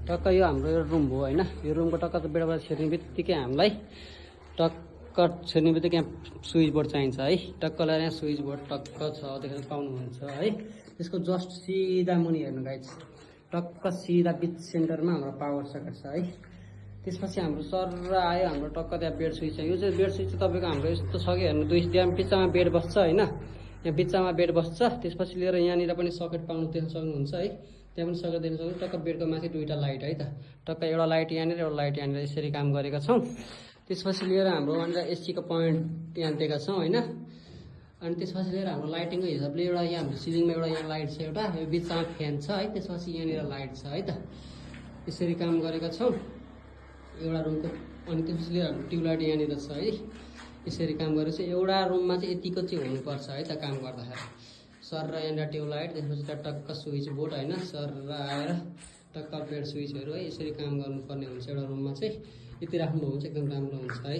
टक्क यो हाम्रो एउटा रुम हो होइन। यो रुमको टक्क बेडाबाट छिर्ने बित्तिकै हामीलाई टक्क छिर्ने बित्तिकै यहाँ स्विच बोर्ड चाहिन्छ है। टक्क लगाएर यहाँ स्विच बोर्ड टक्क छ देखेर पाउनुहुन्छ है। त्यसको जस्ट सिधा मुनि हेर्नु गाइस, टक्क सिधा बिच सेन्टरमा हाम्रो पावर सकेट छ है। त्यसपछि हाम्रो सर आयो हाम्रो टक्क त्यहाँ बेड स्विच छ। यो चाहिँ बेड स्विच चाहिँ तपाईँको हाम्रो यस्तो छ कि हेर्नु, दुई बिचमा बेड बस्छ होइन, यहाँ बिचमा बेड बस्छ। त्यसपछि लिएर यहाँनिर पनि सकेट पाउनु देख्न सक्नुहुन्छ है, त्यहाँ पनि सकेट देख्न सक्नुहुन्छ। टक्क बेडको माथि दुईवटा लाइट है त, टक्क एउटा लाइट यहाँनिर एउटा लाइट यहाँनिर यसरी काम गरेका छौँ। त्यसपछि लिएर हाम्रो वहाँनिर एसीको पोइन्ट यहाँ दिएका छौँ होइन। अनि त्यसपछि लिएर हाम्रो लाइटिङको हिसाबले एउटा यहाँ हाम्रो सिलिङमा एउटा यहाँ लाइट छ, एउटा यो बिचमा फ्यान छ है। त्यसपछि यहाँनिर लाइट छ है त, यसरी काम गरेका छौँ एउटा रुमको। अनि त्यसपछि लिएर हाम्रो ट्युबलाइट यहाँनिर छ है, यसरी काम गरेको छ। एउटा रुममा चाहिँ यतिको चाहिँ हुनुपर्छ है त काम गर्दाखेरि। सर र यहाँनिर ट्युबलाइट, त्यसपछि त्यहाँ टक्क स्विच बोर्ड होइन, सर र आएर टक्क बेड स्विचहरू है, यसरी काम गर्नुपर्ने हुन्छ एउटा रुममा चाहिँ। यति राख्नु हुन्छ एकदम राम्रो हुन्छ है।